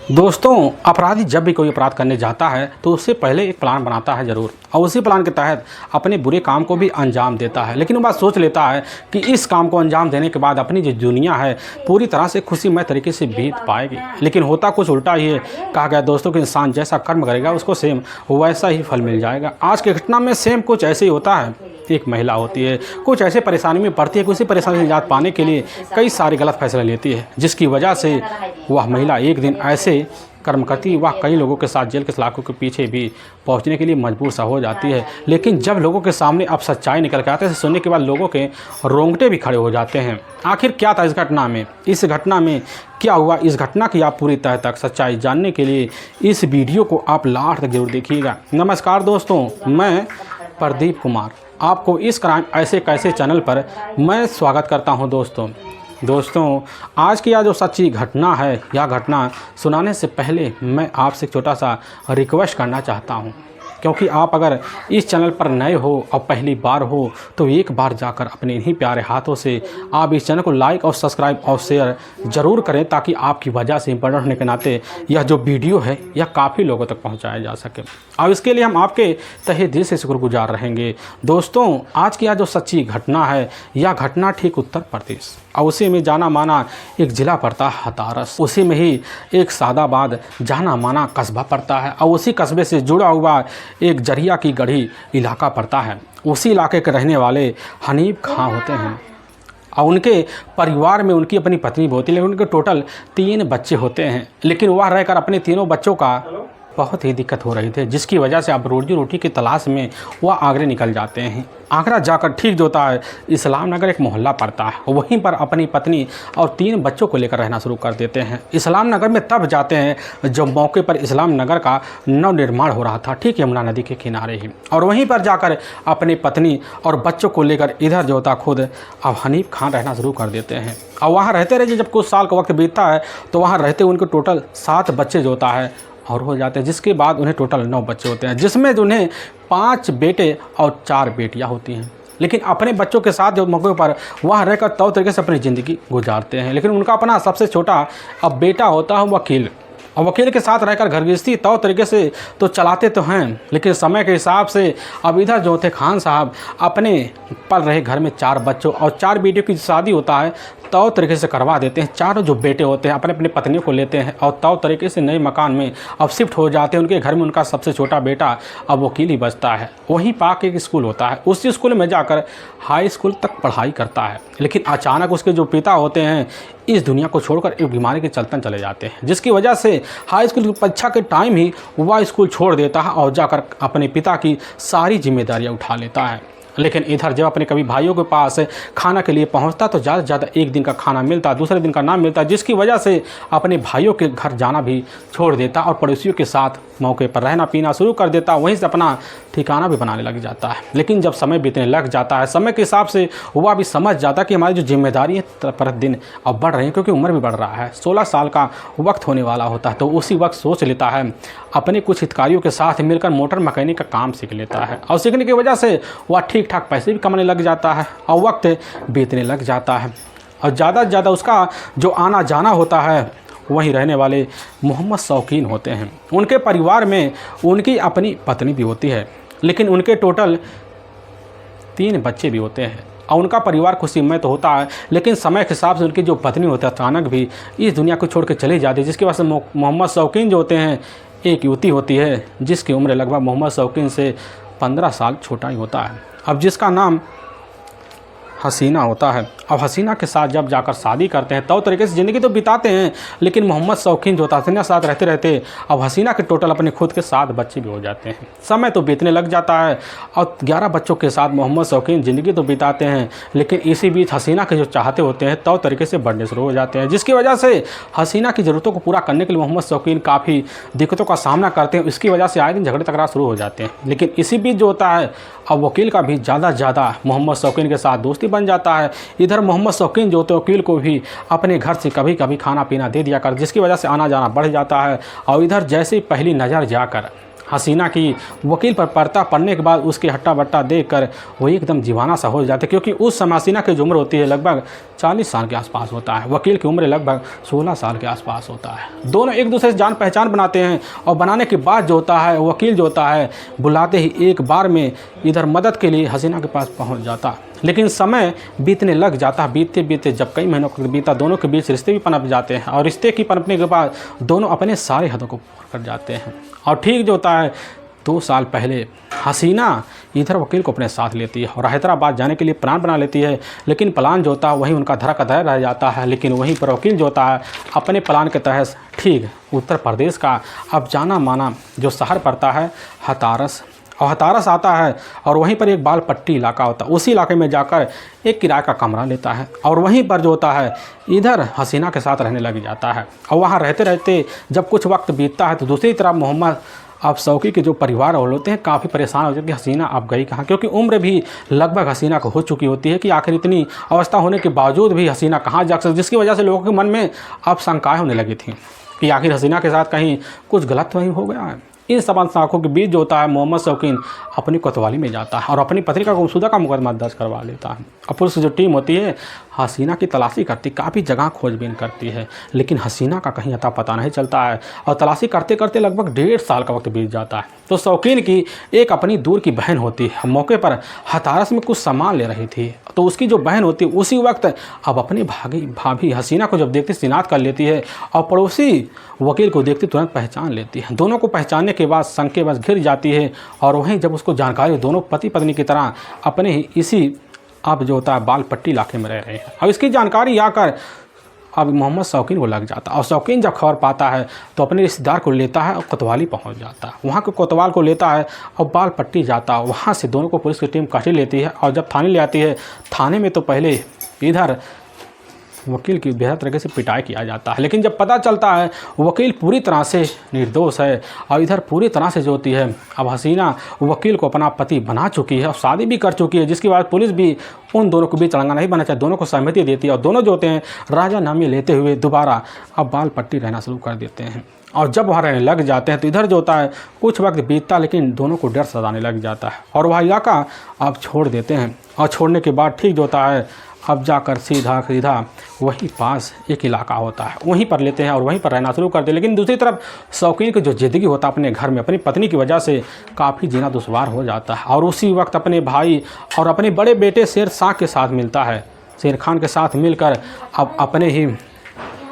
दोस्तों, अपराधी जब भी कोई अपराध करने जाता है तो उससे पहले एक प्लान बनाता है ज़रूर, और उसी प्लान के तहत अपने बुरे काम को भी अंजाम देता है। लेकिन वो बात सोच लेता है कि इस काम को अंजाम देने के बाद अपनी जो दुनिया है पूरी तरह से खुशीमय तरीके से बीत पाएगी। लेकिन होता कुछ उल्टा ही है। कहा गया दोस्तों कि इंसान जैसा कर्म करेगा उसको सेम वैसा ही फल मिल जाएगा। आज की घटना में सेम कुछ ऐसे ही होता है। एक महिला होती है, कुछ ऐसे परेशानी में पड़ती है कि उसी परेशानी से निजात पाने के लिए कई सारे गलत फैसले लेती है, जिसकी वजह से वह महिला एक दिन ऐसे कर्म करती, वह कई लोगों के साथ जेल के सलाखों के पीछे भी पहुंचने के लिए मजबूर सा हो जाती है। लेकिन जब लोगों के सामने अब सच्चाई निकल के आते हैं, सुनने के बाद लोगों के रोंगटे भी खड़े हो जाते हैं। आखिर क्या था इस घटना में, इस घटना में क्या हुआ, इस घटना की आप पूरी तह तक सच्चाई जानने के लिए इस वीडियो को आप लास्ट तक जरूर देखिएगा। नमस्कार दोस्तों, मैं प्रदीप कुमार आपको इस क्राइम ऐसे कैसे चैनल पर मैं स्वागत करता हूं। दोस्तों आज की यह जो सच्ची घटना है, यह घटना सुनाने से पहले मैं आपसे एक छोटा सा रिक्वेस्ट करना चाहता हूं, क्योंकि आप अगर इस चैनल पर नए हो और पहली बार हो तो एक बार जाकर अपने इन्हीं प्यारे हाथों से आप इस चैनल को लाइक और सब्सक्राइब और शेयर ज़रूर करें, ताकि आपकी वजह से इम्पोर्टेंट होने के नाते यह जो वीडियो है यह काफ़ी लोगों तक पहुंचाया जा सके। और इसके लिए हम आपके तहे दिल से शुक्रगुजार रहेंगे। दोस्तों आज की यह जो सच्ची घटना है, यह घटना ठीक उत्तर प्रदेश और उसी में जाना माना एक ज़िला पड़ता है हथारस, उसी में ही एक सादाबाद जाना माना कस्बा पड़ता है, और उसी कस्बे से जुड़ा हुआ एक जरिया की गढ़ी इलाका पड़ता है। उसी इलाके के रहने वाले हनीफ खां होते हैं, और उनके परिवार में उनकी अपनी पत्नी भी होती है। लेकिन उनके टोटल 3 बच्चे होते हैं। लेकिन वह रहकर अपने तीनों बच्चों का बहुत ही दिक्कत हो रही थी, जिसकी वजह से अब रोजी रोटी की तलाश में वह आगरा निकल जाते हैं। आगरा जाकर ठीक जो होता है इस्लाम नगर एक मोहल्ला पड़ता है, वहीं पर अपनी पत्नी और 3 बच्चों को लेकर रहना शुरू कर देते हैं। इस्लाम नगर में तब जाते हैं जब मौके पर इस्लाम नगर का नव निर्माण हो रहा था, ठीक यमुना नदी के किनारे ही। और वहीं पर जाकर अपनी पत्नी और बच्चों को लेकर इधर जो होता खुद अब हनीफ खां रहना शुरू कर देते हैं। और वहाँ रहते रहे जब कुछ साल का वक्त बीतता है तो वहाँ रहते उनके टोटल 7 बच्चे जो होता है और हो जाते हैं, जिसके बाद उन्हें टोटल 9 बच्चे होते हैं, जिसमें उन्हें 5 बेटे और 4 बेटियां होती हैं। लेकिन अपने बच्चों के साथ जो मौके पर वह रहकर तौर तरीके से अपनी ज़िंदगी गुजारते हैं। लेकिन उनका अपना सबसे छोटा अब बेटा होता है वकील, और वकील के साथ रहकर घर गृहस्थी तौर तरीके से तो चलाते तो हैं, लेकिन समय के हिसाब से अब इधर जो थे खान साहब अपने पल रहे घर में 4 बच्चों और 4 बेटियों की शादी होता है तौर तरीके से करवा देते हैं। 4 जो बेटे होते हैं अपने अपने पत्नियों को लेते हैं और तौर तरीके से नए मकान में अब शिफ्ट हो जाते हैं। उनके घर में उनका सबसे छोटा बेटा अब वकील ही बचता है। वहीं पाक एक स्कूल होता है, उसी स्कूल में जाकर हाई स्कूल तक पढ़ाई करता है। लेकिन अचानक उसके जो पिता होते हैं इस दुनिया को छोड़कर एक बीमारी के चलते चले जाते हैं, जिसकी वजह से हाई स्कूल की परीक्षा के टाइम ही वह स्कूल छोड़ देता है और जाकर अपने पिता की सारी जिम्मेदारियां उठा लेता है। लेकिन इधर जब अपने कभी भाइयों के पास खाना के लिए पहुंचता तो ज़्यादा से ज़्यादा एक दिन का खाना मिलता, दूसरे दिन का ना मिलता, जिसकी वजह से अपने भाइयों के घर जाना भी छोड़ देता और पड़ोसियों के साथ मौके पर रहना पीना शुरू कर देता, वहीं से अपना ठिकाना भी बनाने लग जाता है। लेकिन जब समय बीतने लग जाता है, समय के हिसाब से वह भी समझ जाता कि हमारी जो जिम्मेदारी है प्रतिदिन अब बढ़ रही है, क्योंकि उम्र भी बढ़ रहा है। 16 साल का वक्त होने वाला होता है, तो उसी वक्त सोच लेता है अपने कुछ हितकारियों के साथ मिलकर मोटर मैकेनिक का काम सीख लेता है। और सीखने की वजह से वह ठीक ठाक पैसे भी कमाने लग जाता है और वक्त बीतने लग जाता है। और ज़्यादा से ज़्यादा उसका जो आना जाना होता है वहीं रहने वाले मोहम्मद शौकीन होते हैं। उनके परिवार में उनकी अपनी पत्नी भी होती है, लेकिन उनके टोटल 3 बच्चे भी होते हैं और उनका परिवार खुशीमय तो होता है। लेकिन समय के हिसाब से उनकी जो पत्नी होती है अचानक भी इस दुनिया को छोड़ के चली जाती है, जिसकी वजह से मोहम्मद शौकीन जो होते हैं एक युवती होती है जिसकी उम्र लगभग मोहम्मद शौकीन से 15 साल छोटा ही होता है, अब जिसका नाम हसीना होता है। अब हसीना के साथ जब जाकर शादी करते हैं तो तरीके से ज़िंदगी तो बिताते हैं, लेकिन मोहम्मद शौकीन जो होता है हसीना साथ रहते रहते अब हसीना के टोटल अपने खुद के 7 बच्चे भी हो जाते हैं। समय तो बीतने लग जाता है और 11 बच्चों के साथ मोहम्मद शौकीन ज़िंदगी तो बिताते हैं, लेकिन इसी बीच हसीना के जो चाहते होते हैं तो तरीके से बढ़ने शुरू हो जाते हैं, जिसकी वजह से हसीना की ज़रूरतों को पूरा करने के लिए मोहम्मद शौकीन काफ़ी दिक्कतों का सामना करते हैं। इसकी वजह से आए दिन झगड़े तकरार शुरू हो जाते हैं। लेकिन इसी बीच जो होता है अब वकील का भी ज़्यादा से ज़्यादा मोहम्मद शौकीन के साथ दोस्ती बन जाता है। इधर मोहम्मद शौकीन जो होते हैं वकील को भी अपने घर से कभी कभी खाना पीना दे दिया कर, जिसकी वजह से आना जाना बढ़ जाता है। और इधर जैसे ही पहली नज़र जाकर हसीना की वकील पर पर्दा पड़ने के बाद उसके हट्टा बट्टा देख कर वो एकदम दीवाना सा हो जाते, क्योंकि उस समय हसीना की जो उम्र होती है लगभग 40 साल के आसपास होता है, वकील की उम्र लगभग 16 साल के आसपास होता है। दोनों एक दूसरे से जान पहचान बनाते हैं और बनाने के बाद जो होता है वकील जो होता है बुलाते ही एक बार में इधर मदद के लिए हसीना के पास पहुँच जाता। लेकिन समय बीतने लग जाता है, बीतते बीतते जब कई महीनों का बीता दोनों के बीच रिश्ते भी पनप जाते हैं और रिश्ते की पनपने के बाद दोनों अपने सारे हदों को पूरा कर जाते हैं। और ठीक जो होता है 2 साल पहले हसीना इधर वकील को अपने साथ लेती है और हैदराबाद जाने के लिए प्लान बना लेती है, लेकिन प्लान जो होता है वहीं उनका धरा का धरा रह जाता है। लेकिन वहीं पर वकील जो होता है अपने प्लान के तहत ठीक उत्तर प्रदेश का अब जाना माना जो शहर पड़ता है हथारस, और हथारस आता है और वहीं पर एक बाल पट्टी इलाका होता है, उसी इलाके में जाकर एक किराए का कमरा लेता है और वहीं पर जो होता है इधर हसीना के साथ रहने लग जाता है। और वहाँ रहते रहते जब कुछ वक्त बीतता है तो दूसरी तरफ मोहम्मद अब शौकी के जो परिवार वाले होते हैं काफ़ी परेशान हो जाते हैं कि हसीना अब गई कहाँ, क्योंकि उम्र भी लगभग हसीना को हो चुकी होती है कि आखिर इतनी अवस्था होने के बावजूद भी हसीना कहाँ जा सकती, जिसकी वजह से लोगों के मन में अब शंकाएँ होने लगी थी कि आखिर हसीना के साथ कहीं कुछ गलत वही हो गया है। इन सब आंखों के बीच जो होता है मोहम्मद शौकीन अपनी कोतवाली में जाता है और अपनी पत्नी का गुमशुदा का मुकदमा दर्ज करवा लेता है। और पुलिस की जो टीम होती है हसीना की तलाशी करती, काफ़ी जगह खोजबीन करती है, लेकिन हसीना का कहीं अता पता नहीं चलता है और तलाशी करते करते लगभग 1.5 साल का वक्त बीत जाता है। तो शौकीन की एक अपनी दूर की बहन होती है, मौके पर हथारस में कुछ सामान ले रही थी, तो उसकी जो बहन होती है उसी वक्त अब अपनी भाभी हसीना को जब देखती शिनाख्त कर लेती है और पड़ोसी वकील को देखती तुरंत पहचान लेती है। दोनों को पहचानने के बाद शंके बस घिर जाती है और वहीं जब उसको जानकारी दोनों पति पत्नी की तरह अपने ही इसी अब जो होता है बाल पट्टी इलाके में रह रहे हैं। अब इसकी जानकारी आकर अब मोहम्मद शौकीन को लग जाता है और शौकीन जब खबर पाता है तो अपने रिश्तेदार को लेता है और कोतवाली पहुंच जाता है। वहाँ के कोतवाल को लेता है और बाल पट्टी जाता है। वहाँ से दोनों को पुलिस की टीम कस्टडी लेती है और जब थाने ले आती है, थाने में तो पहले इधर वकील की बेहद तरीके से पिटाई किया जाता है, लेकिन जब पता चलता है वकील पूरी तरह से निर्दोष है और इधर पूरी तरह से जो होती है अब हसीना वकील को अपना पति बना चुकी है और शादी भी कर चुकी है, जिसके बाद पुलिस भी उन दोनों को बीच लड़ाना नहीं बना चाहे, दोनों को सहमति देती है और दोनों जो होते हैं राजीनामे लेते हुए दोबारा अब बाल पट्टी रहना शुरू कर देते हैं। और जब वहाँ रहने लग जाते हैं तो इधर जो होता है कुछ वक्त बीतता लेकिन दोनों को डर सताने लग जाता है और वह इलाका अब छोड़ देते हैं। और छोड़ने के बाद ठीक जो होता है अब जाकर सीधा वहीं पास एक इलाका होता है वहीं पर लेते हैं और वहीं पर रहना शुरू करते हैं। लेकिन दूसरी तरफ शौकीन की जो ज़िंदगी होता है अपने घर में अपनी पत्नी की वजह से काफ़ी जीना दुश्वार हो जाता है और उसी वक्त अपने भाई और अपने बड़े बेटे शेर शाह के साथ मिलता है। शेर खान के साथ मिलकर अब अपने ही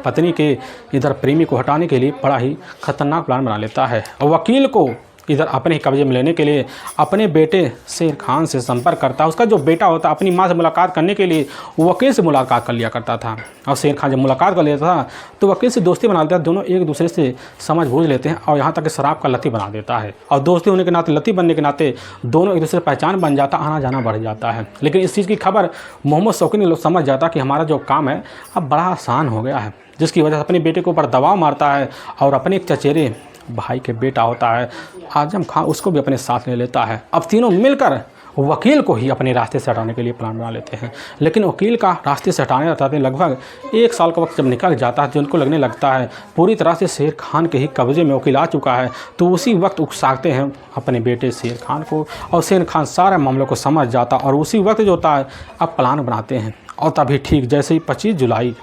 पत्नी के इधर प्रेमी को हटाने के लिए बड़ा ही खतरनाक प्लान बना लेता है और वकील को इधर अपने कब्जे में लेने के लिए अपने बेटे शेर खान से संपर्क करता है। उसका जो बेटा होता है अपनी माँ से मुलाकात करने के लिए वकील से मुलाकात कर लिया करता था और शेर खान जब मुलाकात कर लेता था तो वकील से दोस्ती बना लेता है। दोनों एक दूसरे से समझ बूझ लेते हैं और यहाँ तक कि शराब का लती बना देता है और दोस्ती होने के नाते लती बनने के नाते दोनों एक दूसरे पहचान बन जाता, आना जाना बढ़ जाता है। लेकिन इस चीज़ की खबर मोहम्मद शौकीन ने लोग समझ जाता कि हमारा जो काम है अब बड़ा आसान हो गया है, जिसकी वजह से अपने बेटे के ऊपर दबाव मारता है और अपने एक चचेरे भाई के बेटा होता है आजम खान उसको भी अपने साथ ले लेता है। अब तीनों मिलकर वकील को ही अपने रास्ते से हटाने के लिए प्लान बना लेते हैं। लेकिन वकील का रास्ते से हटाते लगभग 1 साल का वक्त जब निकल जाता है तो उनको लगने लगता है पूरी तरह से शेर खान के ही कब्जे में वकील आ चुका है, तो उसी वक्त उकसाते हैं अपने बेटे शेर खान को और शेर खान सारे मामलों को समझ जाता और उसी वक्त जो होता है अब प्लान बनाते हैं। और तभी ठीक जैसे ही 25 जुलाई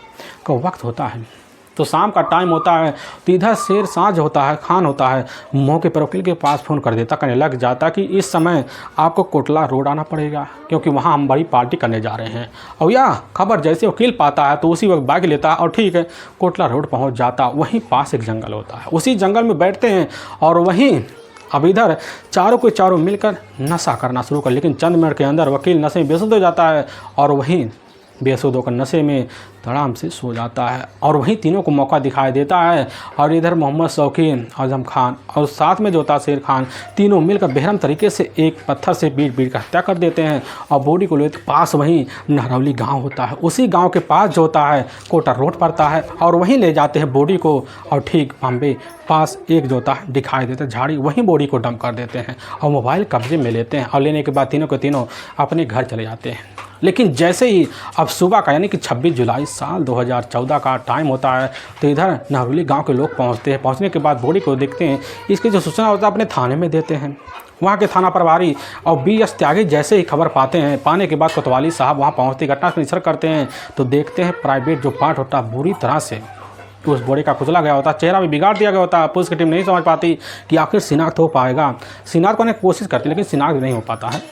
का वक्त होता है तो शाम का टाइम होता है तो इधर शेर शाह होता है खान होता है मौके पर वकील के पास फ़ोन कर देता, कहने लग जाता कि इस समय आपको कोटला रोड आना पड़ेगा क्योंकि वहाँ हम बड़ी पार्टी करने जा रहे हैं। और यह खबर जैसे वकील पाता है तो उसी वक्त बाइक लेता है और ठीक है कोटला रोड पहुँच जाता। वहीं पास एक जंगल होता है, उसी जंगल में बैठते हैं और वहीं अब इधर चारों के चारों मिलकर नशा करना शुरू कर, लेकिन चंद मिनट के अंदर वकील नशे में बेसुध हो जाता है और वहीं बेसुध होकर नशे में धड़ाम से सो जाता है। और वहीं तीनों को मौका दिखाई देता है और इधर मोहम्मद शौकीन, आजम खान और साथ में जो होता शेर खान तीनों मिलकर बेरहम तरीके से एक पत्थर से बीट कर हत्या कर देते हैं और बॉडी को लेते पास वहीं नहरौली गांव होता है, उसी गांव के पास जो होता है कोटा रोड पड़ता है और वहीं ले जाते हैं बॉडी को और ठीक बॉम्बे पास एक जो होता है दिखाई देता है झाड़ी, वहीं बॉडी को डंप कर देते हैं और मोबाइल कब्जे में लेते हैं और लेने के बाद तीनों के तीनों अपने घर चले जाते हैं। लेकिन जैसे ही अब सुबह का यानी कि 26 जुलाई साल 2014 का टाइम होता है तो इधर नहरुली गांव के लोग पहुंचते हैं। पहुंचने के बाद बॉडी को देखते हैं, इसकी जो सूचना होता है अपने थाने में देते हैं। वहाँ के थाना प्रभारी और BS त्यागी जैसे ही खबर पाते हैं, पाने के बाद कोतवाली साहब वहाँ पहुँचते घटना का निरीक्षण करते हैं तो देखते हैं प्राइवेट जो पार्ट होता है बुरी तरह से उस बॉडी का कुचला गया होता, चेहरा भी बिगाड़ दिया गया होता। पुलिस की टीम नहीं समझ पाती कि आखिर शिनाख्त हो पाएगा। शिनाख्त करने की कोशिश करती है लेकिन शिनाख्त नहीं हो पाता है।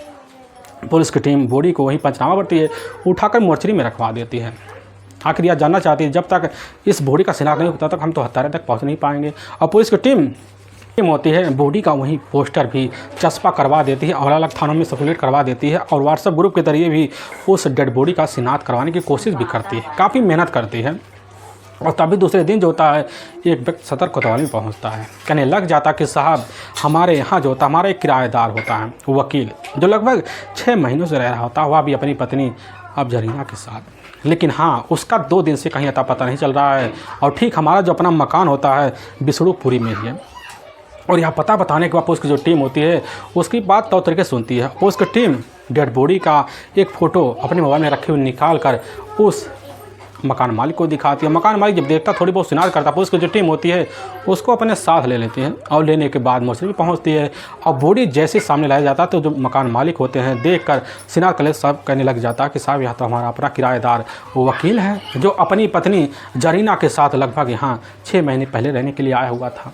पुलिस की टीम बॉडी को वहीं पंचनामा करती है, उठाकर मोर्चरी में रखवा देती है। आखिर यह जानना चाहती है जब तक इस बॉडी का शिनाख्त नहीं होता तक हम तो हत्यारे तक पहुँच नहीं पाएंगे। और पुलिस की टीम होती है बॉडी का वहीं पोस्टर भी चस्पा करवा देती है और अलग थानों में सर्कुलेट करवा देती है और व्हाट्सएप ग्रुप के जरिए भी उस डेड बॉडी का शिनाख्त करवाने की कोशिश भी करती है, काफ़ी मेहनत करती है। और तभी दूसरे दिन जो होता है एक व्यक्ति सदर कोतवाली में पहुंचता है, कहने लग जाता कि साहब हमारे यहाँ जो होता है हमारा एक किराएदार होता है वकील जो लगभग 6 महीनों से रह रहा होता है, वह भी अपनी पत्नी अब जरीना के साथ। लेकिन हाँ उसका 2 दिन से कहीं अता पता नहीं चल रहा है और ठीक हमारा जो अपना मकान होता है बिसड़ुपुरी में ही है। और यहाँ पता बताने के बाद पुलिस की जो टीम होती है उसकी बात तौर तरीके से सुनती है। पुलिस की टीम डेड बॉडी का एक फ़ोटो अपने मोबाइल में रखे हुए निकाल कर उस मकान मालिक को दिखाती है। मकान मालिक जब देखता थोड़ी बहुत शिनाख्त करता, पुलिस की जो टीम होती है उसको अपने साथ ले लेती है और लेने के बाद मोर्चरी में पहुंचती है। और बॉडी जैसे सामने लाया जाता है तो जो मकान मालिक होते हैं देखकर शिनाख्त कर ले सब कहने लग जाता है कि साहब यह तो हमारा अपना किराएदार वो वकील है जो अपनी पत्नी जरीना के साथ लगभग यहाँ 6 महीने पहले रहने के लिए आया हुआ था।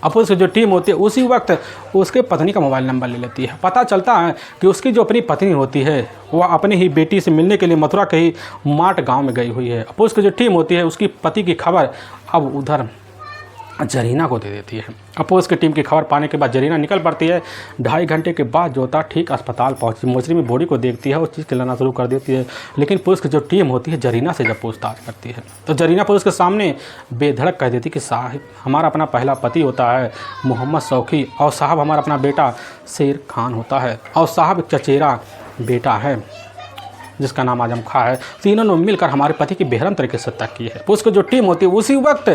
अब पुलिस की जो टीम होती है उसी वक्त उसके पत्नी का मोबाइल नंबर ले लेती है। पता चलता है कि उसकी जो अपनी पत्नी होती है वह अपनी ही बेटी से मिलने के लिए मथुरा के ही माट गांव में गई हुई है। पुलिस की जो टीम होती है उसकी पति की खबर अब उधर जरीना को दे देती है। अब पुलिस की टीम की खबर पाने के बाद जरीना निकल पड़ती है। 2.5 घंटे के बाद जो होता ठीक अस्पताल पहुंची, मोर्चरी में बॉडी को देखती है और चीज़ खिलाना शुरू कर देती है। लेकिन पुलिस की जो टीम होती है जरीना से जब पूछताछ करती है तो जरीना पुलिस के सामने बेधड़क कह देती कि साहब हमारा अपना पहला पति होता है मोहम्मद शौकी और साहब हमारा अपना बेटा शेर खान होता है और साहब एक चचेरा बेटा है जिसका नाम आजम खां है। तीनों ने मिलकर हमारे पति की बेहरम तरीके से हत्या की है। पुलिस की जो टीम होती है उसी वक्त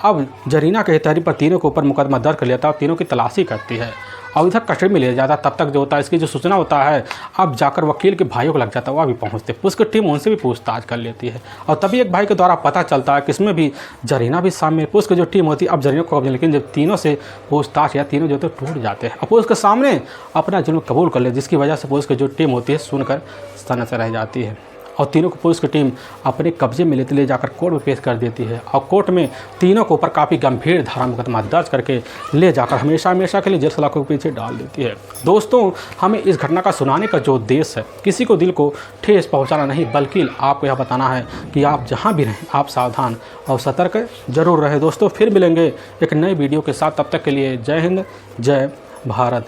अब जरीना के तहरीर पर तीनों के ऊपर मुकदमा दर्ज कर लेता है और तीनों की तलाशी करती है और इधर कस्टडी में ले जाता। तब तक जो होता है इसकी जो सूचना होता है अब जाकर वकील के भाइयों को लग जाता है, वह भी पहुंचते। पुलिस की टीम उनसे भी पूछताछ कर लेती है और तभी एक भाई के द्वारा पता चलता है कि इसमें भी जरीना भी शामिल। पुलिस की जो टीम होती है अब जरीना को, लेकिन जब तीनों से पूछताछ या तीनों जो टूट जाते हैं और पुलिस के सामने अपना जुर्म कबूल कर ले, जिसकी वजह से पुलिस की जो टीम होती है सुनकर सन्न से रह जाती है और तीनों को पुलिस की टीम अपने कब्जे में लेते ले जाकर कोर्ट में पेश कर देती है और कोर्ट में तीनों के ऊपर काफ़ी गंभीर धारा मुकदमा दर्ज करके ले जाकर हमेशा हमेशा के लिए जेल सलाखों के पीछे डाल देती है। दोस्तों हमें इस घटना का सुनाने का जो उद्देश्य है किसी को दिल को ठेस पहुंचाना नहीं, बल्कि आपको यह बताना है कि आप जहाँ भी रहें आप सावधान और सतर्क जरूर रहें। दोस्तों फिर मिलेंगे एक नए वीडियो के साथ, तब तक के लिए जय हिंद जय भारत।